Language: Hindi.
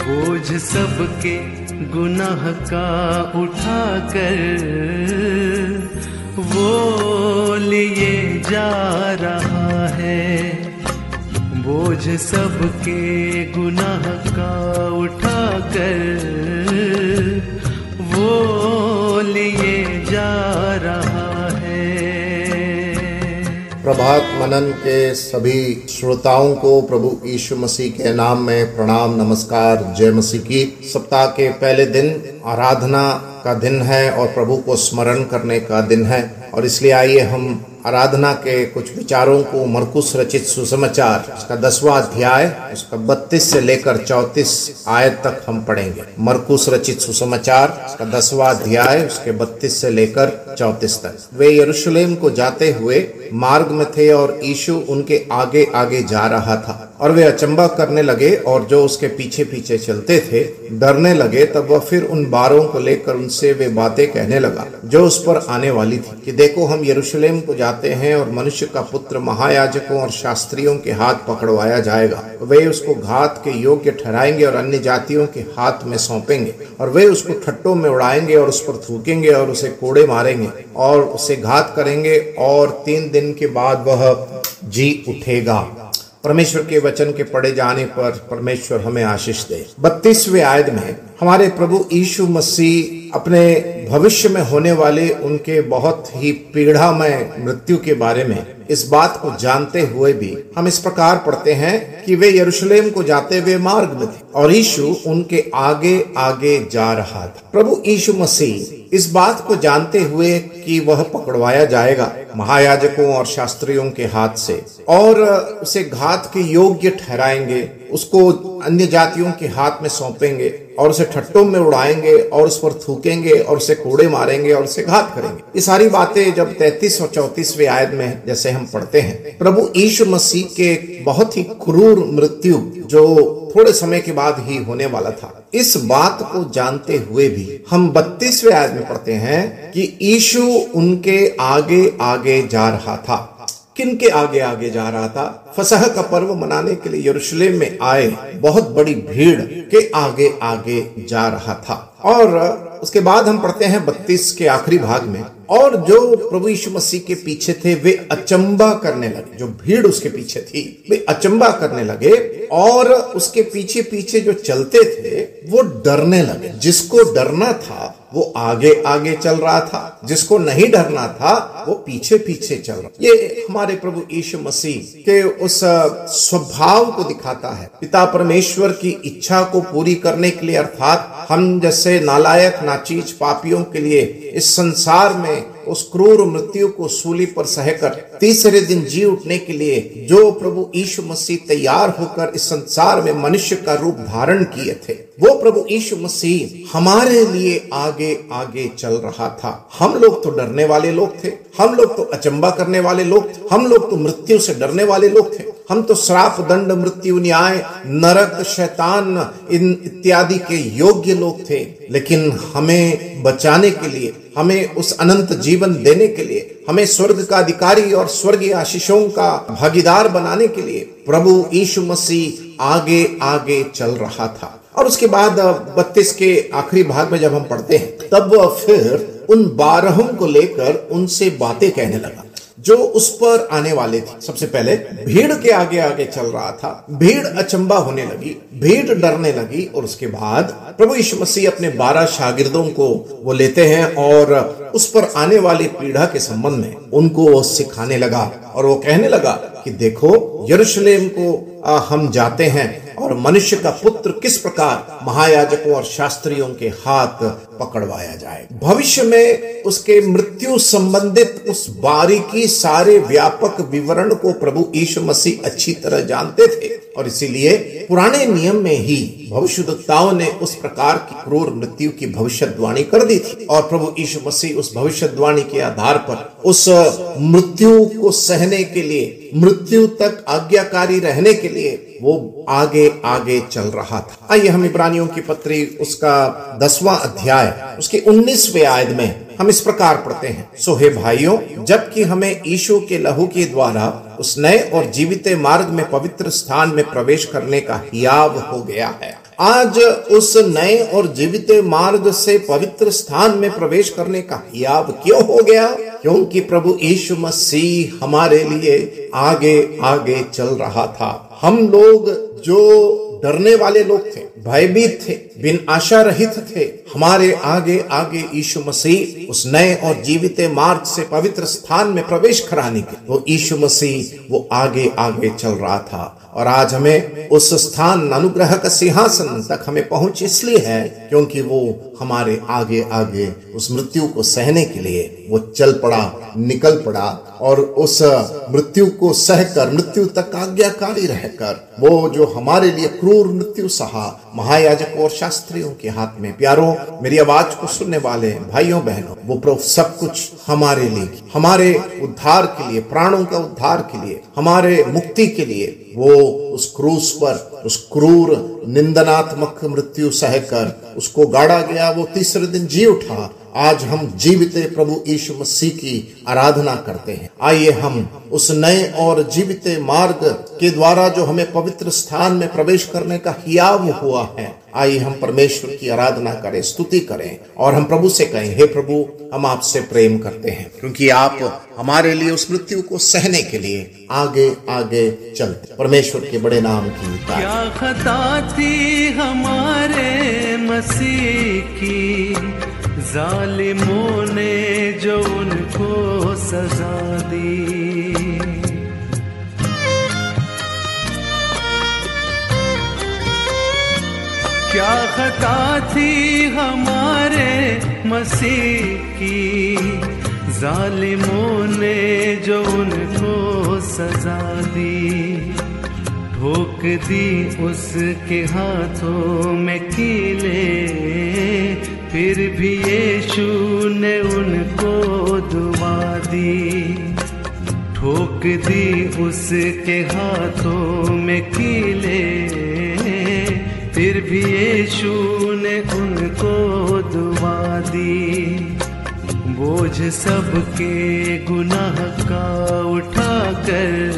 बोझ सबके गुनाह का उठाकर वो लिए जा रहा है। बोझ सबके गुनाह का उठाकर वो लिए जा रहा है। प्रभात मनन के सभी श्रोताओं को प्रभु यीशु मसीह के नाम में प्रणाम, नमस्कार, जय मसीह की। सप्ताह के पहले दिन आराधना का दिन है और प्रभु को स्मरण करने का दिन है, और इसलिए आइए हम आराधना के कुछ विचारों को मरकुस रचित सुसमाचार उसका 10वां अध्याय उसका 32 से लेकर 34 आयत तक हम पढ़ेंगे। मरकुस रचित सुसमाचार उसका 10वां अध्याय उसके 32 से लेकर 34 तक। वे यरूशलेम को जाते हुए मार्ग में थे और यीशु उनके आगे आगे जा रहा था, और वे अचंभा करने लगे और जो उसके पीछे पीछे चलते थे डरने लगे। तब वह फिर उन बारों को लेकर उनसे वे बातें कहने लगा जो उस पर आने वाली थी कि देखो, हम यरूशलेम को जाते हैं और मनुष्य का पुत्र महायाजकों और शास्त्रियों के हाथ पकड़वाया जाएगा। वे उसको घात के योग्य ठहराएंगे और अन्य जातियों के हाथ में सौंपेंगे, और वे उसको ठट्टों में उड़ाएंगे और उस पर थूकेंगे और उसे कोड़े मारेंगे और उसे घात करेंगे, और 3 दिन के बाद वह जी उठेगा। परमेश्वर के वचन के पढ़े जाने पर परमेश्वर हमें आशीष दे। 32वें आयत में हमारे प्रभु यीशु मसीह अपने भविष्य में होने वाले उनके बहुत ही पीड़ामय मृत्यु के बारे में इस बात को जानते हुए भी हम इस प्रकार पढ़ते हैं कि वे यरूशलेम को जाते हुए मार्ग में थे और यीशु उनके आगे आगे जा रहा था। प्रभु यीशु मसीह इस बात को जानते हुए कि वह पकड़वाया जाएगा महायाजकों और शास्त्रियों के हाथ से, और उसे घात के योग्य ठहराएंगे, उसको अन्य जातियों के हाथ में सौंपेंगे और उसे ठट्टों में उड़ाएंगे और उस पर थूकेंगे और उसे कोड़े मारेंगे और उसे घात करेंगे। ये सारी बातें जब 33 और 34वें आयत में जैसे हम पढ़ते हैं, प्रभु यीशु मसीह के बहुत ही क्रूर मृत्यु जो थोड़े समय के बाद ही होने वाला था, इस बात को जानते हुए भी हम 32वें आयत में पढ़ते हैं कि यीशु उनके आगे आगे जा रहा था। किनके आगे आगे जा रहा था? फसह का पर्व मनाने के लिए यरूशलेम में आए बहुत बड़ी भीड़ के आगे आगे जा रहा था। और उसके बाद हम पढ़ते हैं 32 के आखिरी भाग में, और जो प्रभु यीशु मसीह के पीछे थे वे अचंभा करने लगे। जो भीड़ उसके पीछे थी वे अचंभा करने लगे, और उसके पीछे पीछे जो चलते थे वो डरने लगे। जिसको डरना था वो आगे आगे चल रहा था, जिसको नहीं डरना था वो पीछे पीछे चल रहा। ये हमारे प्रभु यीशु मसीह के उस स्वभाव को दिखाता है। पिता परमेश्वर की इच्छा को पूरी करने के लिए, अर्थात हम जैसे नालायक नाचीज पापियों के लिए इस संसार में उस क्रूर मृत्यु को सूली पर सहकर तीसरे दिन जी उठने के लिए जो प्रभु यीशु मसीह तैयार होकर इस संसार में मनुष्य का रूप धारण किए थे, वो प्रभु यीशु मसीह हमारे लिए आगे आगे चल रहा था। हम लोग तो डरने वाले लोग थे, हम लोग तो अचंभा करने वाले लोग थे, हम लोग तो मृत्यु से डरने वाले लोग थे, हम तो श्राप दंड मृत्यु न्याय नरक शैतान इन इत्यादि के योग्य लोग थे। लेकिन हमें बचाने के लिए, हमें उस अनंत जीवन देने के लिए, हमें स्वर्ग का अधिकारी और स्वर्गीय आशीषों का भागीदार बनाने के लिए प्रभु यीशु मसीह आगे आगे चल रहा था। और उसके बाद 32 के आखिरी भाग में जब हम पढ़ते हैं, तब वह फिर उन 12 को लेकर उनसे बातें कहने लगा जो उस पर आने वाले थे। सबसे पहले भीड़ के आगे आगे चल रहा था, भीड़ अचंभा होने लगी, भीड़ डरने लगी, और उसके बाद प्रभु यीशु मसीह अपने 12 शागिर्दों को वो लेते हैं और उस पर आने वाली पीड़ा के संबंध में उनको सिखाने लगा। और वो कहने लगा कि देखो, यरूशलेम को हम जाते हैं और मनुष्य का पुत्र किस प्रकार महायाजकों और शास्त्रियों के हाथ पकड़वाया जाए। भविष्य में उसके मृत्यु संबंधित उस बारीकी सारे व्यापक विवरण को प्रभु यीशु मसीह अच्छी तरह जानते थे, और इसीलिए पुराने नियम में ही भविष्यद्वक्ताओं ने उस प्रकार की क्रूर मृत्यु की भविष्यवाणी कर दी थी। और प्रभु यीशु मसीह उस भविष्यवाणी के आधार पर उस मृत्यु को सहने के लिए, मृत्यु तक आज्ञाकारी रहने के लिए वो आगे आगे चल रहा था। आइए हम इब्रानियों की पत्री उसका 10वां अध्याय उसके 19वें आयत में हम इस प्रकार पढ़ते हैं, सो हे भाइयों, जबकि हमें यीशु के लहू के द्वारा उस नए और जीवित मार्ग में पवित्र स्थान में प्रवेश करने का हियाव हो गया है, आज उस नए और जीवित मार्ग से पवित्र स्थान में प्रवेश करने का हियाव क्यों हो गया? क्योंकि प्रभु यीशु मसीह हमारे लिए आगे आगे चल रहा था। हम लोग जो डरने वाले लोग थे, भयभीत थे, बिन आशा रहित थे, हमारे आगे आगे यीशु मसीह उस नए और जीवित मार्ग से पवित्र स्थान में प्रवेश कराने के वो यीशु मसीह वो आगे आगे चल रहा था। और आज हमें उस स्थान अनुग्रह का सिंहासन तक हमें पहुंच इसलिए है क्योंकि वो हमारे आगे आगे उस मृत्यु को सहने के लिए वो चल पड़ा, निकल पड़ा और उस मृत्यु को सहकर, मृत्यु तक आज्ञाकारी रहकर वो जो हमारे लिए क्रूर मृत्यु सहा महायाजकों और शास्त्रियों के हाथ में। प्यारों, मेरी आवाज को सुनने वाले भाइयों बहनों, वो प्रभु सब कुछ हमारे लिए, हमारे उद्धार के लिए, प्राणों का उद्धार के लिए, हमारे मुक्ति के लिए वो उस क्रूस पर उस क्रूर निंदनात्मक मृत्यु सहकर उसको गाड़ा गया, वो तीसरे दिन जी उठा। आज हम जीवित प्रभु यीशु मसीह की आराधना करते हैं। आइए हम उस नए और जीवित मार्ग के द्वारा जो हमें पवित्र स्थान में प्रवेश करने का हियाव हुआ है, आइए हम परमेश्वर की आराधना करें, स्तुति करें और हम प्रभु से कहें, हे प्रभु, हम आपसे प्रेम करते हैं क्योंकि आप हमारे लिए उस मृत्यु को सहने के लिए आगे आगे चलते। परमेश्वर के बड़े नाम की क्या खता थी हमारे मसीह की, जालिमों ने जो उनको सजा दी। क्या खता थी हमारे मसीह की, जालिमों ने जो उनको सजा दी। ठोक दी उसके हाथों में कीले, फिर भी यीशु ने उनको दुआ दी। ठोक दी उसके हाथों में कीले, फिर भी यीशु ने उनको दुआ दी। बोझ सबके गुनाह का उठाकर